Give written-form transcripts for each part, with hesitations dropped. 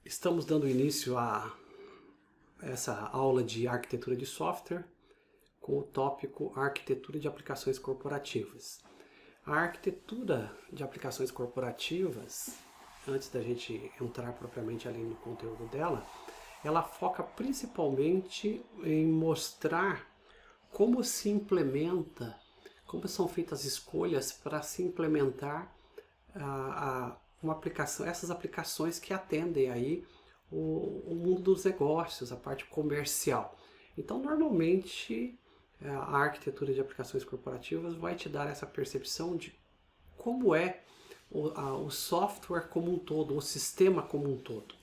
Estamos dando início a essa aula de arquitetura de software com o tópico arquitetura de aplicações corporativas. A arquitetura de aplicações corporativas, antes da gente entrar propriamente ali no conteúdo dela, ela foca principalmente em mostrar como se implementa, como são feitas as escolhas para se implementar uma aplicação, essas aplicações que atendem aí o mundo dos negócios, a parte comercial. Então, normalmente, a arquitetura de aplicações corporativas vai te dar essa percepção de como é o software como um todo, o sistema como um todo.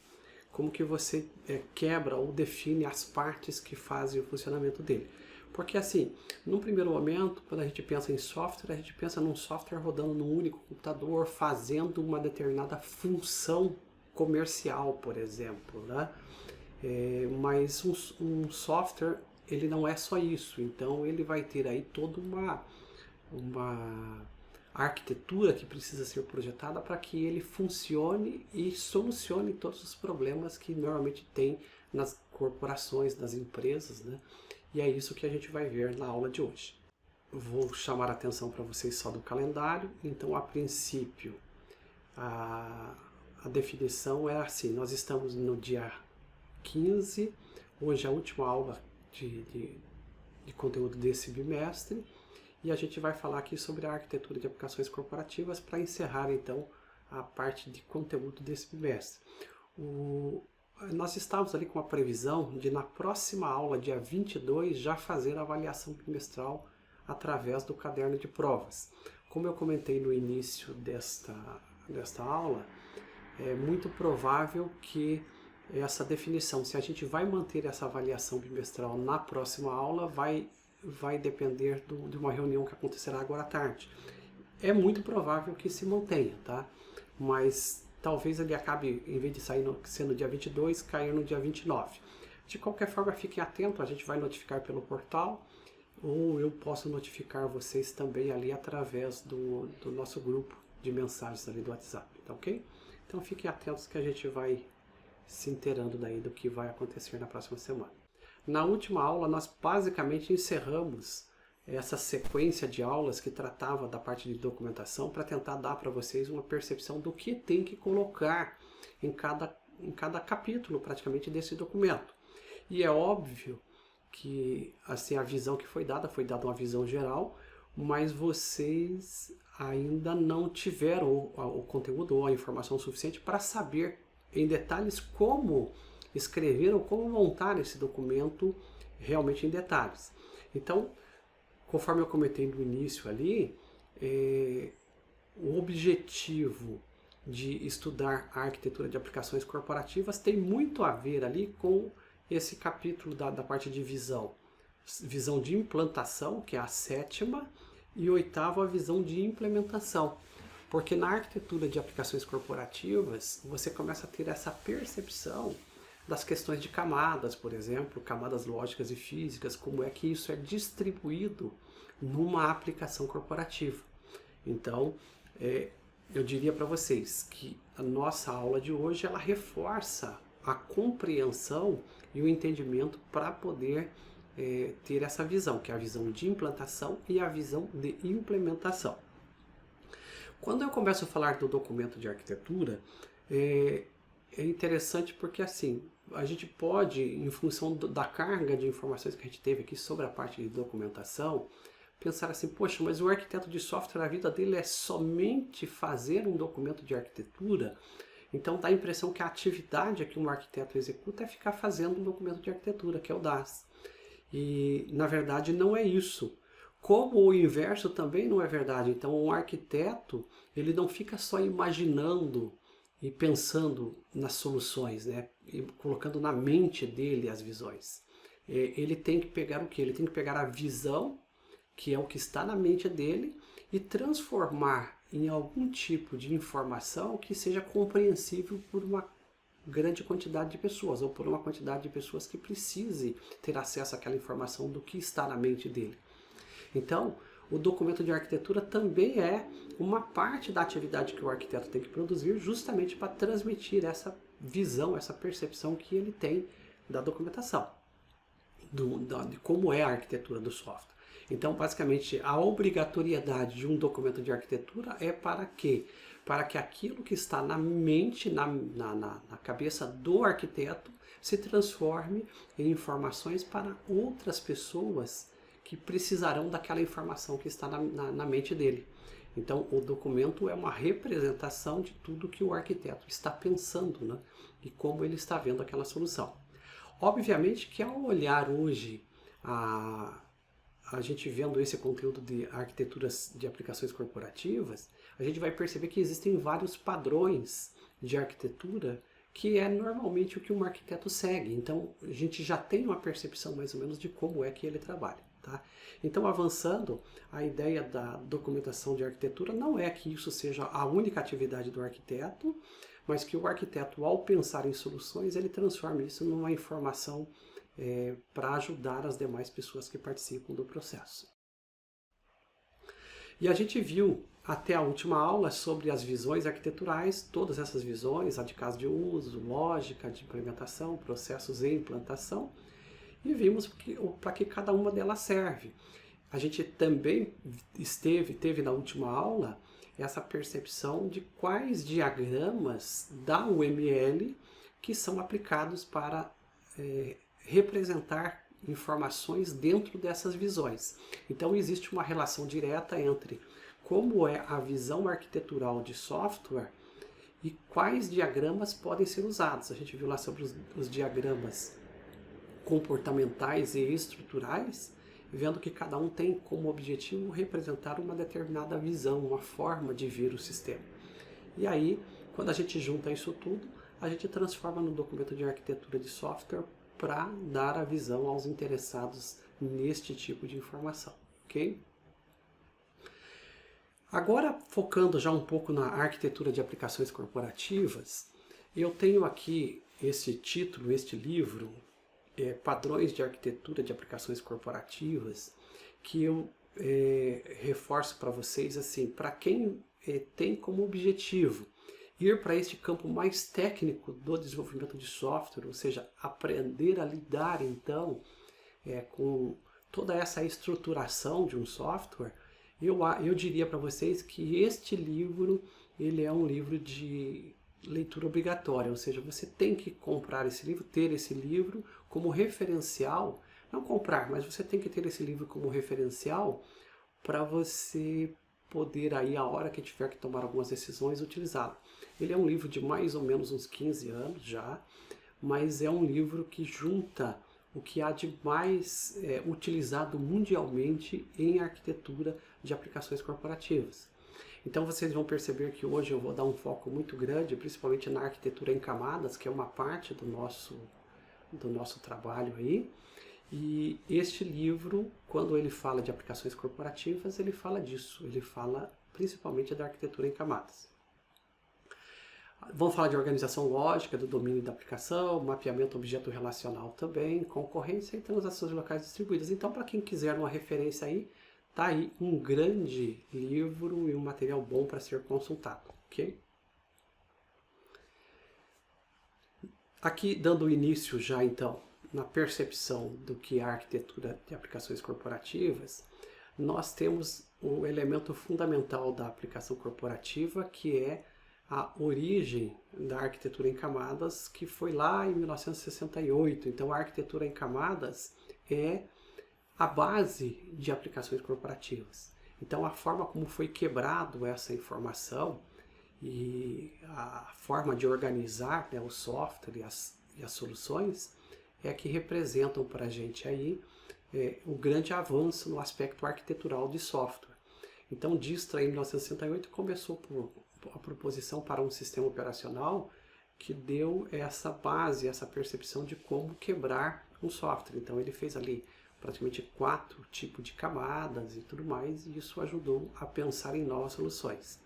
Como que você quebra ou define as partes que fazem o funcionamento dele. Porque assim, num primeiro momento, quando a gente pensa em software, a gente pensa num software rodando num único computador, fazendo uma determinada função comercial, por exemplo, né? Mas um software, ele não é só isso. Então ele vai ter aí toda uma arquitetura que precisa ser projetada para que ele funcione e solucione todos os problemas que normalmente tem nas corporações, nas empresas, né? E é isso que a gente vai ver na aula de hoje. Vou chamar a atenção para vocês só do calendário. Então, a princípio, a definição é assim: nós estamos no dia 15, hoje é a última aula de conteúdo desse bimestre, e a gente vai falar aqui sobre a arquitetura de aplicações corporativas para encerrar, então, a parte de conteúdo desse bimestre. Nós estávamos ali com a previsão de, na próxima aula, dia 22, já fazer a avaliação bimestral através do caderno de provas. Como eu comentei no início desta aula, é muito provável que essa definição, se a gente vai manter essa avaliação bimestral na próxima aula, vai depender de uma reunião que acontecerá agora à tarde. É muito provável que se mantenha, tá? Mas talvez ele acabe, em vez de sair sendo dia 22, cair no dia 29. De qualquer forma, fiquem atentos, a gente vai notificar pelo portal, ou eu posso notificar vocês também ali através do nosso grupo de mensagens ali do WhatsApp, tá ok? Então fiquem atentos que a gente vai se inteirando daí do que vai acontecer na próxima semana. Na última aula, nós basicamente encerramos essa sequência de aulas que tratava da parte de documentação para tentar dar para vocês uma percepção do que tem que colocar em cada capítulo praticamente desse documento. E é óbvio que assim, a visão que foi dada uma visão geral, mas vocês ainda não tiveram o conteúdo ou a informação suficiente para saber em detalhes como escrever ou como montar esse documento realmente em detalhes. Então, conforme eu comentei no início ali, o objetivo de estudar a arquitetura de aplicações corporativas tem muito a ver ali com esse capítulo da parte de visão. Visão de implantação, que é a 7ª, e 8ª, a visão de implementação. Porque na arquitetura de aplicações corporativas, você começa a ter essa percepção das questões de camadas, por exemplo, camadas lógicas e físicas, como é que isso é distribuído numa aplicação corporativa. Então, eu diria para vocês que a nossa aula de hoje, ela reforça a compreensão e o entendimento para poder ter essa visão, que é a visão de implantação e a visão de implementação. Quando eu começo a falar do documento de arquitetura, é interessante porque assim, a gente pode, em função da carga de informações que a gente teve aqui sobre a parte de documentação, pensar assim, poxa, mas o arquiteto de software, a vida dele é somente fazer um documento de arquitetura? Então dá a impressão que a atividade que um arquiteto executa é ficar fazendo um documento de arquitetura, que é o DAS. E na verdade não é isso. Como o inverso também não é verdade. Então um arquiteto, ele não fica só imaginando e pensando nas soluções, né? E colocando na mente dele as visões. Ele tem que pegar o quê? Ele tem que pegar a visão, que é o que está na mente dele, e transformar em algum tipo de informação que seja compreensível por uma grande quantidade de pessoas, ou por uma quantidade de pessoas que precise ter acesso àquela informação do que está na mente dele. Então, o documento de arquitetura também é uma parte da atividade que o arquiteto tem que produzir justamente para transmitir essa visão, essa percepção que ele tem da documentação, de como é a arquitetura do software. Então, basicamente, a obrigatoriedade de um documento de arquitetura é para quê? Para que aquilo que está na mente, na cabeça do arquiteto, se transforme em informações para outras pessoas que precisarão daquela informação que está na mente dele. Então, o documento é uma representação de tudo que o arquiteto está pensando, né? E como ele está vendo aquela solução. Obviamente que ao olhar hoje a gente vendo esse conteúdo de arquiteturas de aplicações corporativas, a gente vai perceber que existem vários padrões de arquitetura que é normalmente o que um arquiteto segue. Então, a gente já tem uma percepção mais ou menos de como é que ele trabalha. Tá? Então, avançando, a ideia da documentação de arquitetura não é que isso seja a única atividade do arquiteto, mas que o arquiteto, ao pensar em soluções, ele transforma isso numa informação para ajudar as demais pessoas que participam do processo. E a gente viu até a última aula sobre as visões arquiteturais, todas essas visões, a de caso de uso, lógica de implementação, processos e implantação, e vimos para que cada uma delas serve. A gente também teve na última aula essa percepção de quais diagramas da UML que são aplicados para representar informações dentro dessas visões. Então existe uma relação direta entre como é a visão arquitetural de software e quais diagramas podem ser usados. A gente viu lá sobre os diagramas comportamentais e estruturais, vendo que cada um tem como objetivo representar uma determinada visão, uma forma de ver o sistema. E aí, quando a gente junta isso tudo, a gente transforma no documento de arquitetura de software para dar a visão aos interessados neste tipo de informação, ok? Agora, focando já um pouco na arquitetura de aplicações corporativas, eu tenho aqui esse título, este livro, Padrões de Arquitetura de Aplicações Corporativas, que eu reforço para vocês, assim, para quem tem como objetivo ir para este campo mais técnico do desenvolvimento de software, ou seja, aprender a lidar então com toda essa estruturação de um software, eu diria para vocês que este livro ele é um livro de leitura obrigatória, ou seja, você tem que comprar esse livro, ter esse livro como referencial, não comprar, mas você tem que ter esse livro como referencial para você poder aí, a hora que tiver que tomar algumas decisões, utilizá-lo. Ele é um livro de mais ou menos uns 15 anos já, mas é um livro que junta o que há de mais utilizado mundialmente em arquitetura de aplicações corporativas. Então vocês vão perceber que hoje eu vou dar um foco muito grande, principalmente na arquitetura em camadas, que é uma parte do nosso trabalho aí. E este livro, quando ele fala de aplicações corporativas, ele fala disso, ele fala principalmente da arquitetura em camadas. Vamos falar de organização lógica do domínio da aplicação, mapeamento objeto relacional também, concorrência e transações locais distribuídas. Então, para quem quiser uma referência aí, tá aí um grande livro e um material bom para ser consultado, ok? Aqui, dando início já então na percepção do que é a arquitetura de aplicações corporativas, nós temos um elemento fundamental da aplicação corporativa, que é a origem da arquitetura em camadas, que foi lá em 1968. Então, a arquitetura em camadas é a base de aplicações corporativas. Então, a forma como foi quebrado essa informação e a forma de organizar o software e as soluções é que representam para a gente aí um grande avanço no aspecto arquitetural de software. Então, Dijkstra, em 1968, começou por a proposição para um sistema operacional que deu essa base, essa percepção de como quebrar um software. Então, ele fez ali praticamente 4 tipos de camadas e tudo mais, e isso ajudou a pensar em novas soluções.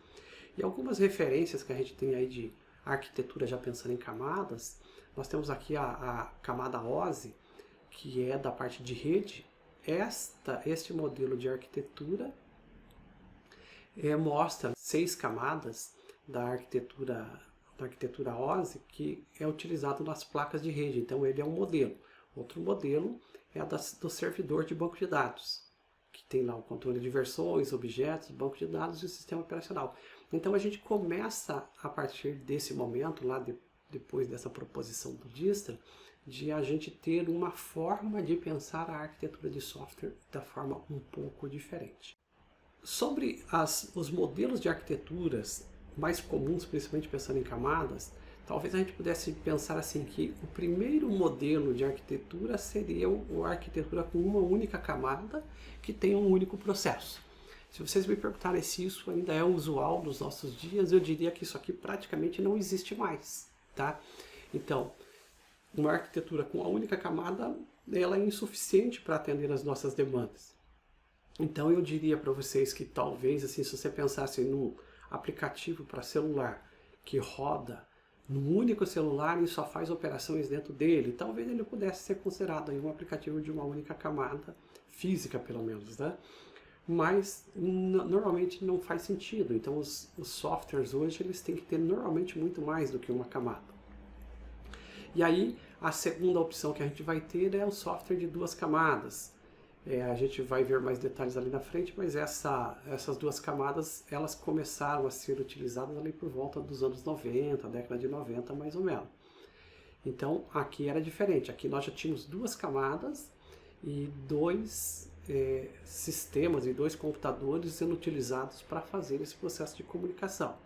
E algumas referências que a gente tem aí de arquitetura já pensando em camadas, nós temos aqui a camada OSI, que é da parte de rede. Este modelo de arquitetura mostra 6 camadas da arquitetura arquitetura OSI que é utilizado nas placas de rede. Então ele é um modelo. Outro modelo é do servidor de banco de dados, que tem lá o controle de versões, objetos, banco de dados e o sistema operacional. Então a gente começa a partir desse momento, lá depois dessa proposição do Dijkstra, de a gente ter uma forma de pensar a arquitetura de software da forma um pouco diferente. Sobre os modelos de arquiteturas mais comuns, principalmente pensando em camadas, talvez a gente pudesse pensar assim que o primeiro modelo de arquitetura seria a arquitetura com uma única camada que tem um único processo. Se vocês me perguntarem se isso ainda é usual nos nossos dias, eu diria que isso aqui praticamente não existe mais, tá? Então, uma arquitetura com a única camada, ela é insuficiente para atender as nossas demandas. Então eu diria para vocês que talvez, assim, se você pensasse num aplicativo para celular que roda num único celular e só faz operações dentro dele, talvez ele pudesse ser considerado aí um aplicativo de uma única camada, física pelo menos, né? Mas normalmente não faz sentido. Então os softwares hoje eles têm que ter normalmente muito mais do que uma camada. E aí a segunda opção que a gente vai ter é um software de duas camadas. A gente vai ver mais detalhes ali na frente, mas essas duas camadas elas começaram a ser utilizadas ali por volta dos anos 90, década de 90 mais ou menos. Então aqui era diferente, aqui nós já tínhamos duas camadas e dois sistemas e dois computadores sendo utilizados para fazer esse processo de comunicação.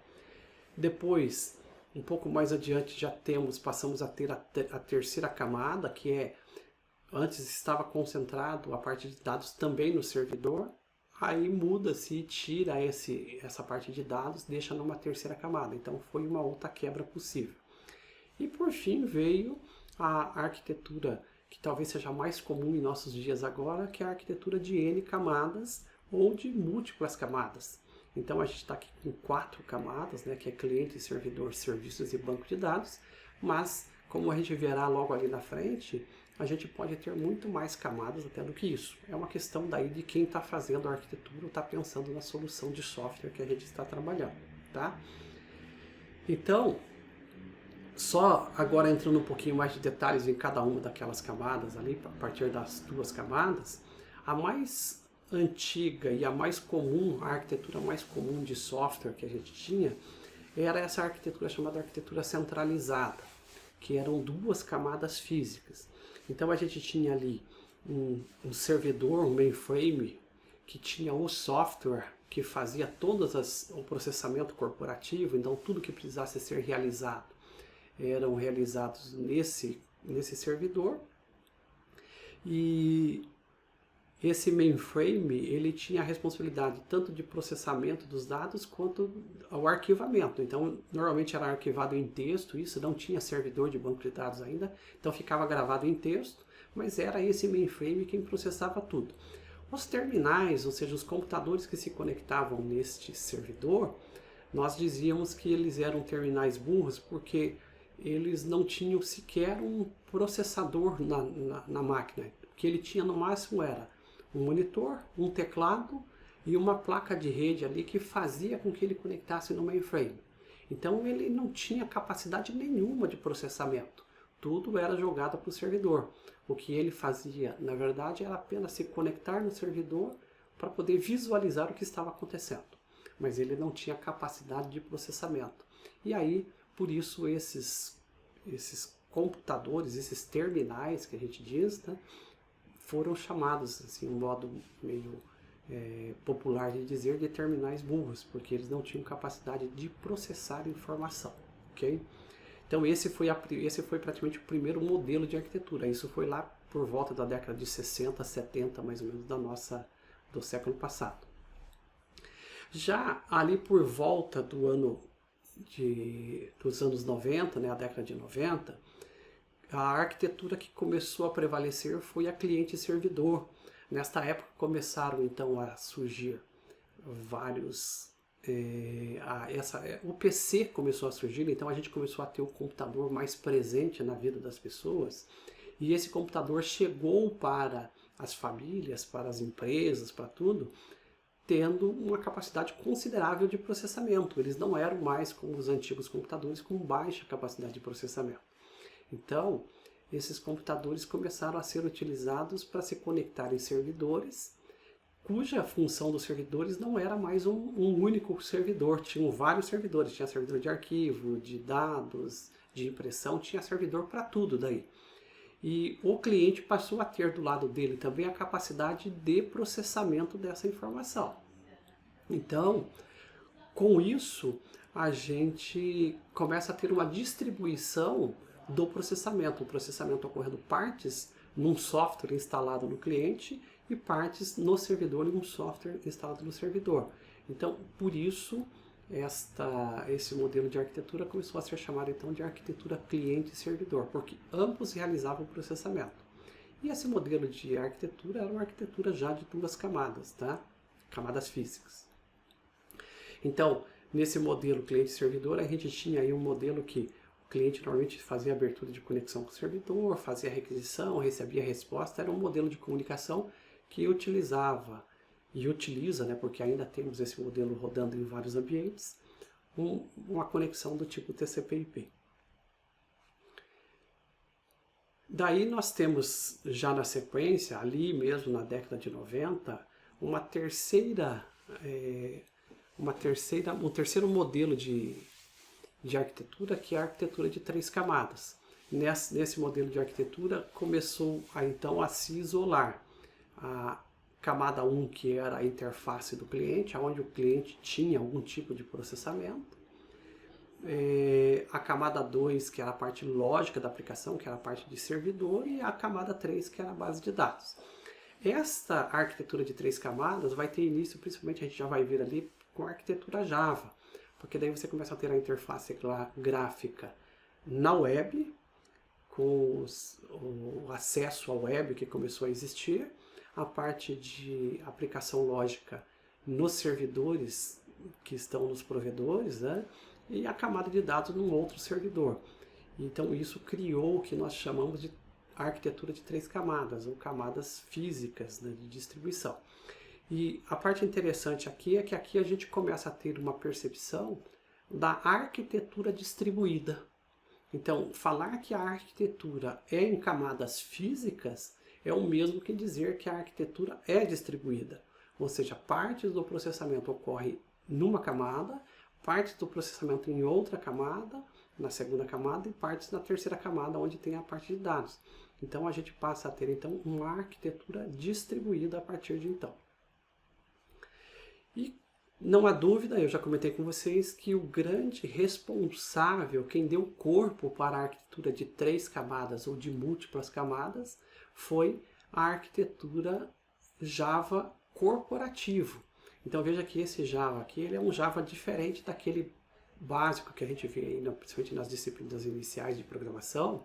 Depois, um pouco mais adiante, passamos a ter a terceira camada, que antes estava concentrado a parte de dados também no servidor, aí muda-se e tira essa parte de dados, deixa numa terceira camada. Então foi uma outra quebra possível. E por fim veio a arquitetura que talvez seja mais comum em nossos dias agora, que é a arquitetura de N camadas ou de múltiplas camadas. Então a gente está aqui com 4 camadas, né, que é cliente, servidor, serviços e banco de dados, mas como a gente verá logo ali na frente, a gente pode ter muito mais camadas até do que isso. É uma questão daí de quem está fazendo a arquitetura ou está pensando na solução de software que a gente está trabalhando, tá? Então, só agora entrando um pouquinho mais de detalhes em cada uma daquelas camadas ali, a partir das duas camadas, a mais antiga e a mais comum, a arquitetura mais comum de software que a gente tinha, era essa arquitetura chamada arquitetura centralizada, que eram duas camadas físicas. Então a gente tinha ali um servidor, um mainframe, que tinha o software que fazia todo o processamento corporativo, então tudo que precisasse ser realizado eram realizados nesse servidor. E esse mainframe ele tinha a responsabilidade tanto de processamento dos dados quanto ao arquivamento. Então, normalmente era arquivado em texto, isso não tinha servidor de banco de dados ainda, então ficava gravado em texto, mas era esse mainframe quem processava tudo. Os terminais, ou seja, os computadores que se conectavam neste servidor, nós dizíamos que eles eram terminais burros porque eles não tinham sequer um processador na máquina. O que ele tinha no máximo era um monitor, um teclado e uma placa de rede ali que fazia com que ele conectasse no mainframe. Então ele não tinha capacidade nenhuma de processamento. Tudo era jogado para o servidor. O que ele fazia, na verdade, era apenas se conectar no servidor para poder visualizar o que estava acontecendo. Mas ele não tinha capacidade de processamento. E aí, por isso, esses computadores, esses terminais que a gente diz, né, foram chamados, assim, um modo meio popular de dizer, de terminais burros, porque eles não tinham capacidade de processar informação, ok? Então esse foi praticamente o primeiro modelo de arquitetura. Isso foi lá por volta da década de 60, 70, mais ou menos, do século passado. Já ali por volta dos anos 90, né, a década de 90, a arquitetura que começou a prevalecer foi a cliente-servidor. Nesta época começaram então a surgir vários... o PC começou a surgir, então a gente começou a ter um computador mais presente na vida das pessoas, e esse computador chegou para as famílias, para as empresas, para tudo, tendo uma capacidade considerável de processamento. Eles não eram mais como os antigos computadores com baixa capacidade de processamento. Então, esses computadores começaram a ser utilizados para se conectar em servidores, cuja função dos servidores não era mais um único servidor, tinham vários servidores, tinha servidor de arquivo, de dados, de impressão, tinha servidor para tudo daí. E o cliente passou a ter do lado dele também a capacidade de processamento dessa informação. Então, com isso, a gente começa a ter uma distribuição do processamento. O processamento ocorrendo partes num software instalado no cliente e partes no servidor em um software instalado no servidor. Então, por isso, esse modelo de arquitetura começou a ser chamado então de arquitetura cliente-servidor, porque ambos realizavam o processamento. E esse modelo de arquitetura era uma arquitetura já de 2 camadas, tá? Camadas físicas. Então, nesse modelo cliente-servidor, a gente tinha aí um modelo que o cliente normalmente fazia abertura de conexão com o servidor, fazia requisição, recebia a resposta, era um modelo de comunicação que utilizava e utiliza, né, porque ainda temos esse modelo rodando em vários ambientes, uma conexão do tipo TCP/IP. Daí nós temos já na sequência, ali mesmo na década de 90, um terceiro modelo de arquitetura, que é a arquitetura de 3 camadas. Nesse modelo de arquitetura começou então a se isolar a camada 1, que era a interface do cliente, onde o cliente tinha algum tipo de processamento. A camada 2, que era a parte lógica da aplicação, que era a parte de servidor, e a camada 3, que era a base de dados. Esta arquitetura de 3 camadas vai ter início, principalmente a gente já vai ver ali, com a arquitetura Java, porque daí você começa a ter a interface gráfica na web, com o acesso à web que começou a existir, a parte de aplicação lógica nos servidores que estão nos provedores, né? E a camada de dados num outro servidor. Então isso criou o que nós chamamos de arquitetura de 3 camadas, ou camadas físicas, né, de distribuição. E a parte interessante aqui é que aqui a gente começa a ter uma percepção da arquitetura distribuída. Então, falar que a arquitetura é em camadas físicas é o mesmo que dizer que a arquitetura é distribuída. Ou seja, partes do processamento ocorrem numa camada, partes do processamento em outra camada, na segunda camada, e partes na terceira camada, onde tem a parte de dados. Então, a gente passa a ter então uma arquitetura distribuída a partir de então. E não há dúvida, eu já comentei com vocês, que o grande responsável, quem deu corpo para a arquitetura de 3 camadas ou de múltiplas camadas, foi a arquitetura Java corporativo. Então veja que esse Java aqui, ele é um Java diferente daquele básico que a gente vê aí, principalmente nas disciplinas iniciais de programação,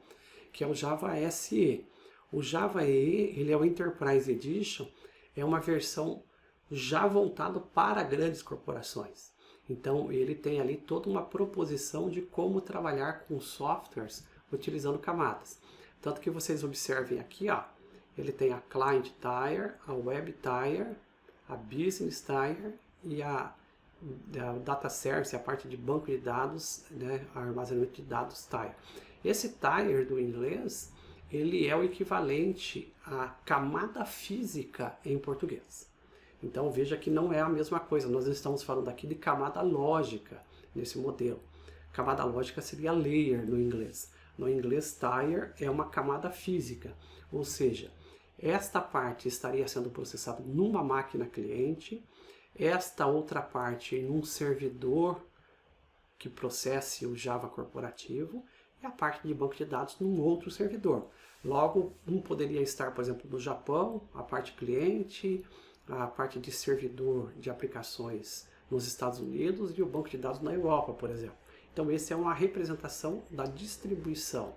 que é o Java SE. O Java EE, ele é o Enterprise Edition, é uma versão já voltado para grandes corporações. Então ele tem ali toda uma proposição de como trabalhar com softwares utilizando camadas. Tanto que vocês observem aqui, ó, ele tem a Client Tier, a Web Tier, a Business Tier e a Data Service, a parte de banco de dados, né, armazenamento de dados Tier. Esse Tier do inglês, ele é o equivalente à camada física em português. Então veja que não é a mesma coisa, nós estamos falando aqui de camada lógica nesse modelo. Camada lógica seria layer no inglês. No inglês, tier é uma camada física, ou seja, esta parte estaria sendo processada numa máquina cliente, esta outra parte em um servidor que processe o Java corporativo e a parte de banco de dados num outro servidor. Logo, um poderia estar, por exemplo, no Japão, a parte cliente, a parte de servidor de aplicações nos Estados Unidos e o banco de dados na Europa, por exemplo. Então, essa é uma representação da distribuição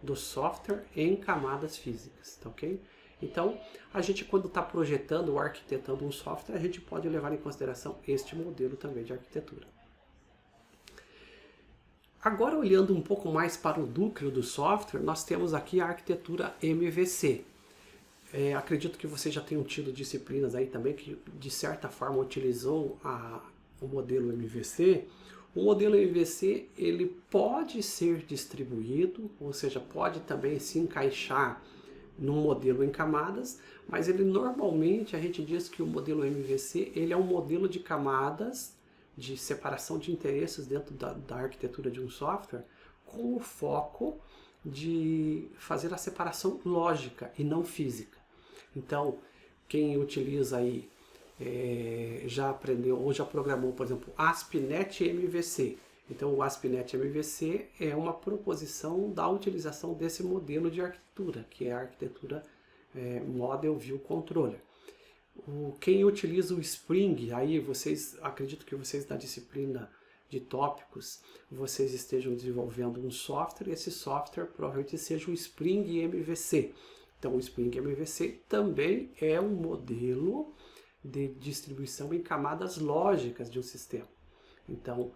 do software em camadas físicas, tá ok? Então, a gente quando está projetando ou arquitetando um software, a gente pode levar em consideração este modelo também de arquitetura. Agora, olhando um pouco mais para o núcleo do software, nós temos aqui a arquitetura MVC. Acredito que vocês já tenham tido disciplinas aí também que de certa forma utilizou o modelo MVC. O modelo MVC ele pode ser distribuído, ou seja, pode também se encaixar num modelo em camadas, mas ele normalmente a gente diz que o modelo MVC ele é um modelo de camadas de separação de interesses dentro da arquitetura de um software, com o foco de fazer a separação lógica e não física. Então, quem utiliza aí já aprendeu ou já programou, por exemplo, ASP.NET MVC. Então, o ASP.NET MVC é uma proposição da utilização desse modelo de arquitetura, que é a arquitetura Model View Controller. Quem utiliza o Spring, aí acredito que vocês na disciplina de tópicos, vocês estejam desenvolvendo um software, esse software provavelmente seja o Spring MVC. Então, o Spring MVC também é um modelo de distribuição em camadas lógicas de um sistema. Então,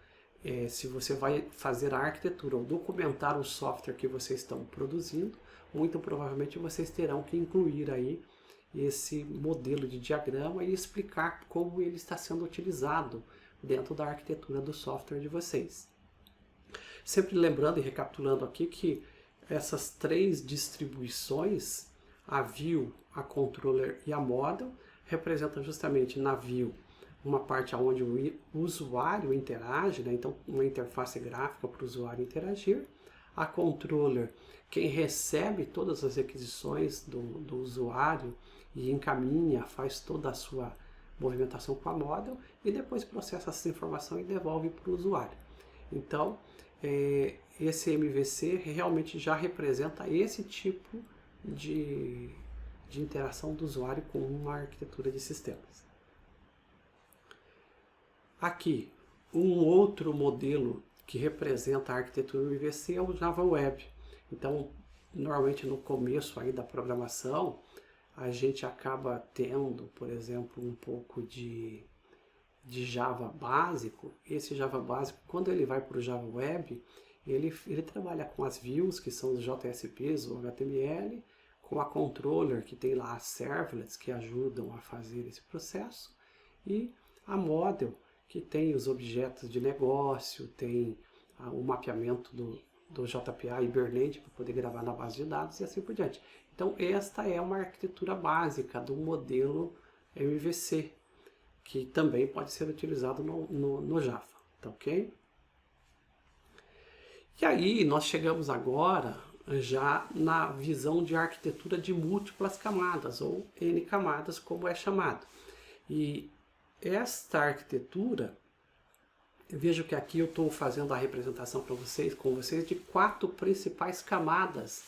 se você vai fazer a arquitetura ou documentar o software que vocês estão produzindo, muito provavelmente vocês terão que incluir aí esse modelo de diagrama e explicar como ele está sendo utilizado dentro da arquitetura do software de vocês. Sempre lembrando e recapitulando aqui que essas três distribuições, a View, a Controller e a Model, representam justamente na View uma parte onde o usuário interage, né? Então uma interface gráfica para o usuário interagir. A Controller, quem recebe todas as requisições do usuário e encaminha, faz toda a sua movimentação com a Model e depois processa essa informação e devolve para o usuário. Então, esse MVC realmente já representa esse tipo de interação do usuário com uma arquitetura de sistemas. Aqui, um outro modelo que representa a arquitetura MVC é o Java Web. Então, normalmente no começo aí da programação, a gente acaba tendo, por exemplo, um pouco de Java básico. Esse Java básico, quando ele vai para o Java Web, ele trabalha com as views, que são os JSPs, o HTML, com a controller, que tem lá as servlets, que ajudam a fazer esse processo, e a model, que tem os objetos de negócio, tem o mapeamento do JPA Hibernate para poder gravar na base de dados e assim por diante. Então, esta é uma arquitetura básica do modelo MVC, que também pode ser utilizado no Java, tá ok? E aí, nós chegamos agora já na visão de arquitetura de múltiplas camadas, ou N camadas, como é chamado. E esta arquitetura, vejo que aqui eu estou fazendo a representação com vocês de 4 principais camadas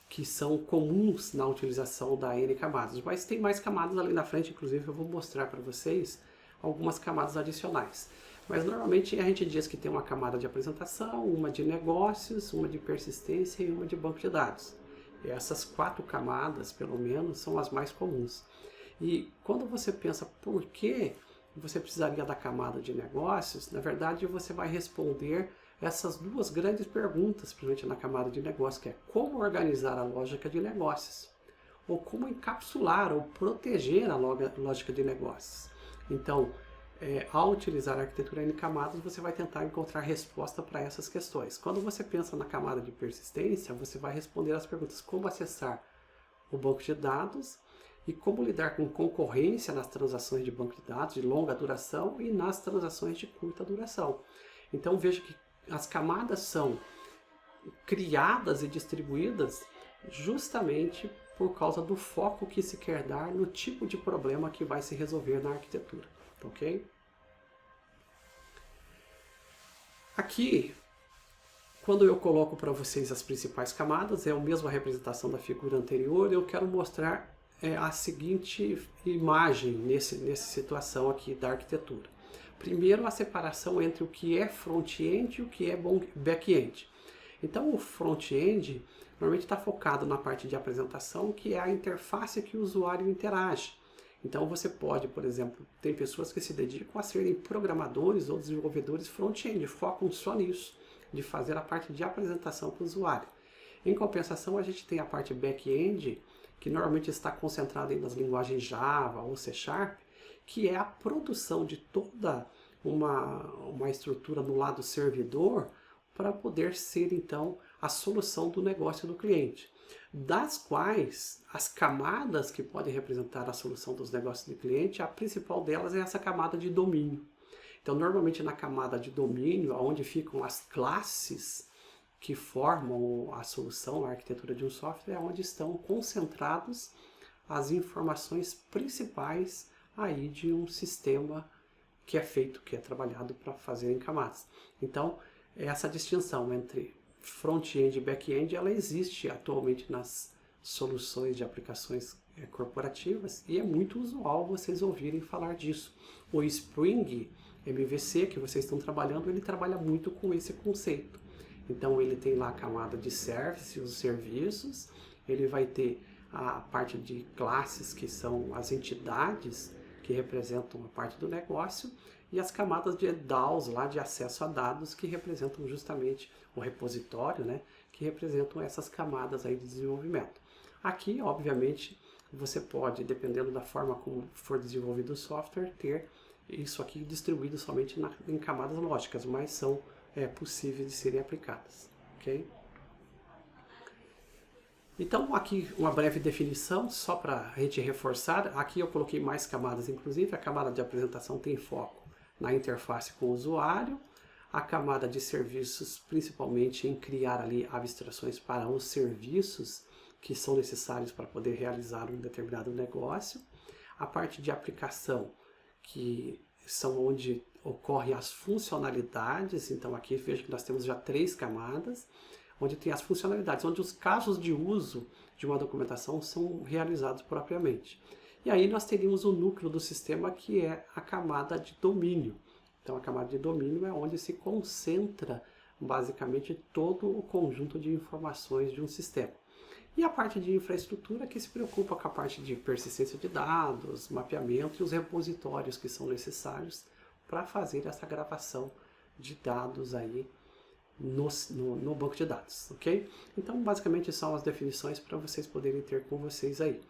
que são comuns na utilização da N camadas, mas tem mais camadas ali na frente, inclusive eu vou mostrar para vocês algumas camadas adicionais. Mas normalmente a gente diz que tem uma camada de apresentação, uma de negócios, uma de persistência e uma de banco de dados. E essas 4 camadas, pelo menos, são as mais comuns. E quando você pensa por que você precisaria da camada de negócios, na verdade você vai responder essas 2 grandes perguntas, principalmente na camada de negócios, que é como organizar a lógica de negócios, ou como encapsular ou proteger a lógica de negócios. Então, ao utilizar a arquitetura N camadas, você vai tentar encontrar resposta para essas questões. Quando você pensa na camada de persistência, você vai responder as perguntas como acessar o banco de dados e como lidar com concorrência nas transações de banco de dados de longa duração e nas transações de curta duração. Então veja que as camadas são criadas e distribuídas justamente por causa do foco que se quer dar no tipo de problema que vai se resolver na arquitetura. Ok? Aqui, quando eu coloco para vocês as principais camadas, é a mesma representação da figura anterior, eu quero mostrar a seguinte imagem nessa situação aqui da arquitetura. Primeiro, a separação entre o que é front-end e o que é back-end. Então, o front-end normalmente está focado na parte de apresentação, que é a interface que o usuário interage. Então você pode, por exemplo, tem pessoas que se dedicam a serem programadores ou desenvolvedores front-end, focam só nisso, de fazer a parte de apresentação para o usuário. Em compensação, a gente tem a parte back-end, que normalmente está concentrada nas linguagens Java ou C#, que é a produção de toda uma estrutura no lado servidor para poder ser, então, a solução do negócio do cliente. Das quais as camadas que podem representar a solução dos negócios do cliente, a principal delas é essa camada de domínio. Então, normalmente na camada de domínio, onde ficam as classes que formam a solução, a arquitetura de um software, é onde estão concentradas as informações principais aí de um sistema que é feito, que é trabalhado para fazer em camadas. Então, essa distinção entre front-end e back-end, ela existe atualmente nas soluções de aplicações corporativas e é muito usual vocês ouvirem falar disso. O Spring MVC que vocês estão trabalhando, ele trabalha muito com esse conceito. Então ele tem lá a camada de service, os serviços, ele vai ter a parte de classes, que são as entidades que representam a parte do negócio, e as camadas de DAOs, lá de acesso a dados, que representam justamente o repositório, né, que representam essas camadas aí de desenvolvimento. Aqui, obviamente, você pode, dependendo da forma como for desenvolvido o software, ter isso aqui distribuído somente em camadas lógicas, mas são possíveis de serem aplicadas. Okay? Então, aqui uma breve definição, só para a gente reforçar. Aqui eu coloquei mais camadas, inclusive a camada de apresentação tem foco na interface com o usuário, a camada de serviços principalmente em criar ali abstrações para os serviços que são necessários para poder realizar um determinado negócio, a parte de aplicação, que são onde ocorrem as funcionalidades. Então aqui veja que nós temos já 3 camadas, onde tem as funcionalidades, onde os casos de uso de uma documentação são realizados propriamente. E aí nós teríamos o núcleo do sistema, que é a camada de domínio. Então a camada de domínio é onde se concentra basicamente todo o conjunto de informações de um sistema. E a parte de infraestrutura, que se preocupa com a parte de persistência de dados, mapeamento e os repositórios que são necessários para fazer essa gravação de dados aí no banco de dados, ok? Então, basicamente, são as definições para vocês poderem ter com vocês aí.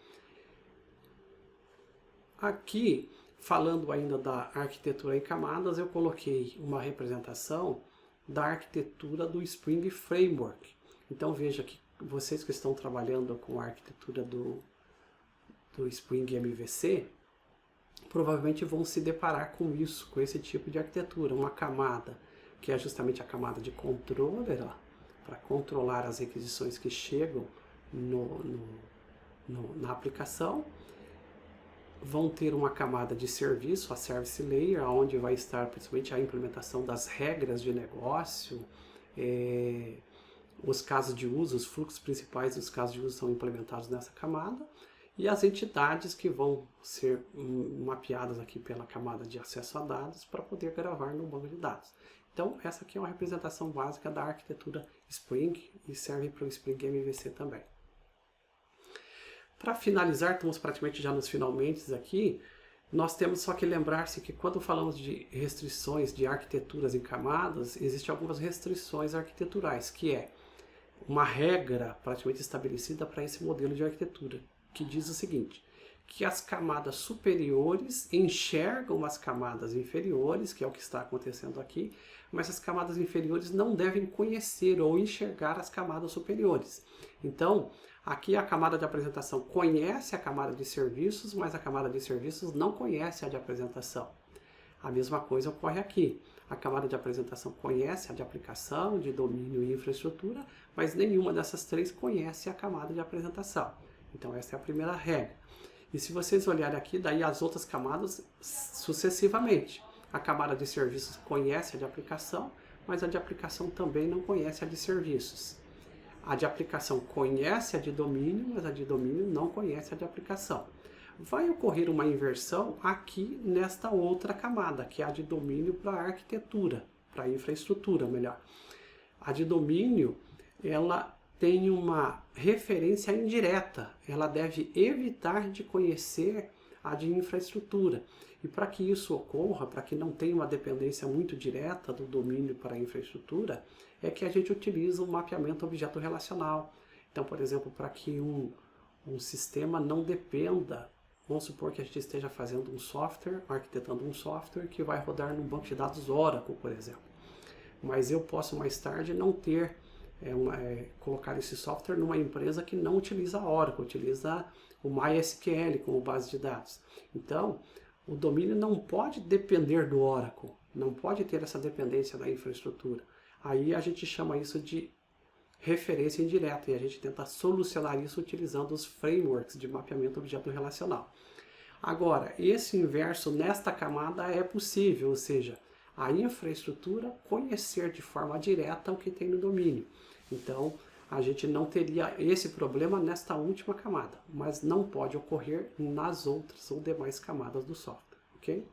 Aqui, falando ainda da arquitetura em camadas, eu coloquei uma representação da arquitetura do Spring Framework. Então, veja que vocês que estão trabalhando com a arquitetura do Spring MVC, provavelmente vão se deparar com isso, com esse tipo de arquitetura. Uma camada que é justamente a camada de controller, para controlar as requisições que chegam na aplicação. Vão ter uma camada de serviço, a Service Layer, onde vai estar principalmente a implementação das regras de negócio, os casos de uso, os fluxos principais dos casos de uso são implementados nessa camada, e as entidades que vão ser mapeadas aqui pela camada de acesso a dados para poder gravar no banco de dados. Então, essa aqui é uma representação básica da arquitetura Spring e serve para o Spring MVC também. Para finalizar, estamos praticamente já nos finalmente aqui, nós temos só que lembrar-se que quando falamos de restrições de arquiteturas em camadas, existem algumas restrições arquiteturais, que é uma regra praticamente estabelecida para esse modelo de arquitetura, que diz o seguinte, que as camadas superiores enxergam as camadas inferiores, que é o que está acontecendo aqui, mas as camadas inferiores não devem conhecer ou enxergar as camadas superiores. Então, aqui a camada de apresentação conhece a camada de serviços, mas a camada de serviços não conhece a de apresentação. A mesma coisa ocorre aqui. A camada de apresentação conhece a de aplicação, de domínio e infraestrutura, mas nenhuma dessas 3 conhece a camada de apresentação. Então essa é a primeira regra. E se vocês olharem aqui, daí as outras camadas sucessivamente. A camada de serviços conhece a de aplicação, mas a de aplicação também não conhece a de serviços. A de aplicação conhece a de domínio, mas a de domínio não conhece a de aplicação. Vai ocorrer uma inversão aqui nesta outra camada, que é a de domínio para a arquitetura, para a infraestrutura, melhor. A de domínio, ela tem uma referência indireta, ela deve evitar de conhecer a de infraestrutura. E para que isso ocorra, para que não tenha uma dependência muito direta do domínio para a infraestrutura, é que a gente utiliza o mapeamento objeto relacional, Então, por exemplo, para que um sistema não dependa, vamos supor que a gente esteja fazendo um software, arquitetando um software que vai rodar num banco de dados Oracle, por exemplo. Mas eu posso mais tarde não ter, colocar esse software numa empresa que não utiliza Oracle, utiliza o MySQL como base de dados. Então, o domínio não pode depender do Oracle, não pode ter essa dependência da infraestrutura. Aí a gente chama isso de referência indireta e a gente tenta solucionar isso utilizando os frameworks de mapeamento objeto relacional. Agora, esse inverso nesta camada é possível, ou seja, a infraestrutura conhecer de forma direta o que tem no domínio. Então, a gente não teria esse problema nesta última camada, mas não pode ocorrer nas outras ou demais camadas do software, ok?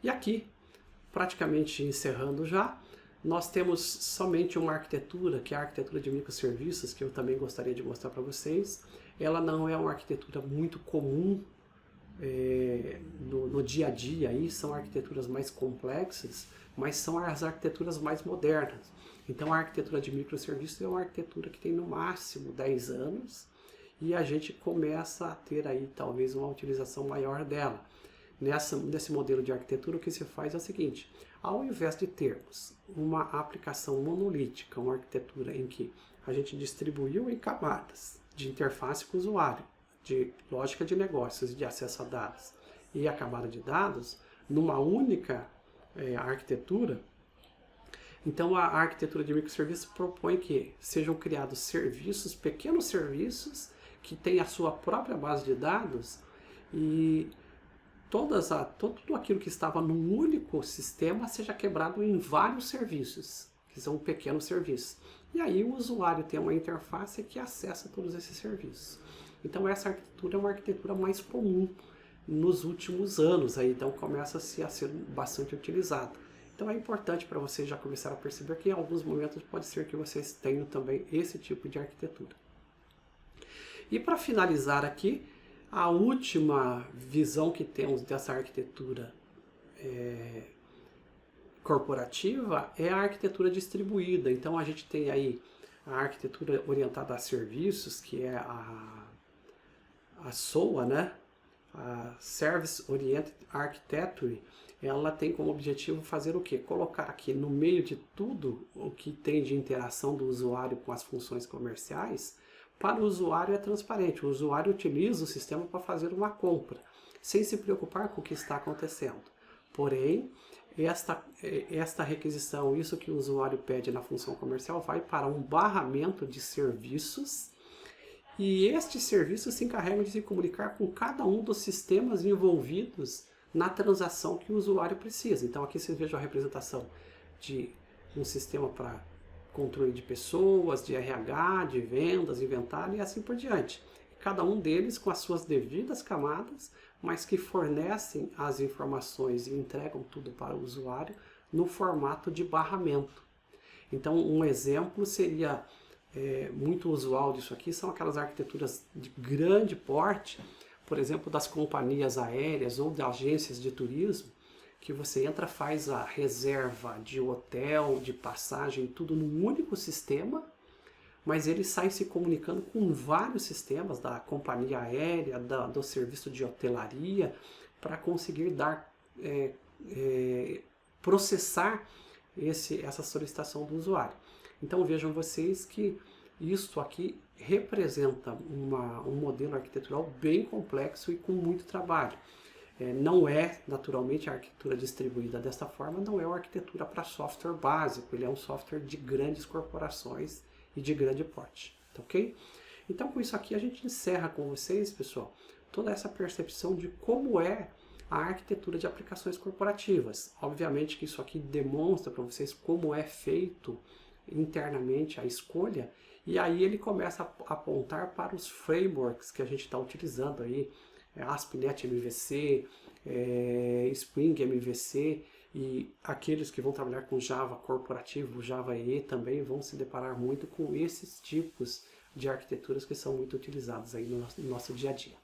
E aqui, praticamente encerrando já, nós temos somente uma arquitetura, que é a arquitetura de microserviços, que eu também gostaria de mostrar para vocês. Ela não é uma arquitetura muito comum no dia a dia, aí são arquiteturas mais complexas, mas são as arquiteturas mais modernas. Então a arquitetura de microserviços é uma arquitetura que tem no máximo 10 anos e a gente começa a ter aí talvez uma utilização maior dela. Nesse modelo de arquitetura o que se faz é o seguinte: ao invés de termos uma aplicação monolítica, uma arquitetura em que a gente distribuiu em camadas de interface com o usuário, de lógica de negócios e de acesso a dados e a camada de dados, numa única arquitetura, então a arquitetura de microserviços propõe que sejam criados serviços, pequenos serviços, que têm a sua própria base de dados e tudo aquilo que estava num único sistema seja quebrado em vários serviços, que são pequenos serviços. E aí o usuário tem uma interface que acessa todos esses serviços. Então essa arquitetura é uma arquitetura mais comum nos últimos anos, aí, então começa-se a ser bastante utilizada. Então é importante para vocês já começar a perceber que em alguns momentos pode ser que vocês tenham também esse tipo de arquitetura. E para finalizar aqui, a última visão que temos dessa arquitetura corporativa é a arquitetura distribuída. Então a gente tem aí a arquitetura orientada a serviços, que é a SOA, né? A Service Oriented Architecture. Ela tem como objetivo fazer o quê? Colocar aqui no meio de tudo o que tem de interação do usuário com as funções comerciais. Para o usuário é transparente, o usuário utiliza o sistema para fazer uma compra, sem se preocupar com o que está acontecendo. Porém, esta requisição, isso que o usuário pede na função comercial, vai para um barramento de serviços, e estes serviços se encarregam de se comunicar com cada um dos sistemas envolvidos na transação que o usuário precisa. Então aqui vocês vejam a representação de um sistema para controle de pessoas, de RH, de vendas, inventário e assim por diante. Cada um deles com as suas devidas camadas, mas que fornecem as informações e entregam tudo para o usuário no formato de barramento. Então um exemplo seria muito usual disso aqui, são aquelas arquiteturas de grande porte, por exemplo, das companhias aéreas ou de agências de turismo, que você entra, faz a reserva de hotel, de passagem, tudo num único sistema, mas ele sai se comunicando com vários sistemas da companhia aérea, do serviço de hotelaria, para conseguir processar essa solicitação do usuário. Então vejam vocês que isso aqui representa um modelo arquitetural bem complexo e com muito trabalho. Não é, naturalmente, a arquitetura distribuída desta forma, não é uma arquitetura para software básico, ele é um software de grandes corporações e de grande porte, tá ok? Então com isso aqui a gente encerra com vocês, pessoal, toda essa percepção de como é a arquitetura de aplicações corporativas. Obviamente que isso aqui demonstra para vocês como é feito internamente a escolha, e aí ele começa a apontar para os frameworks que a gente está utilizando aí, ASP.NET MVC, Spring MVC, e aqueles que vão trabalhar com Java corporativo, Java EE, também vão se deparar muito com esses tipos de arquiteturas que são muito utilizados aí no nosso dia a dia.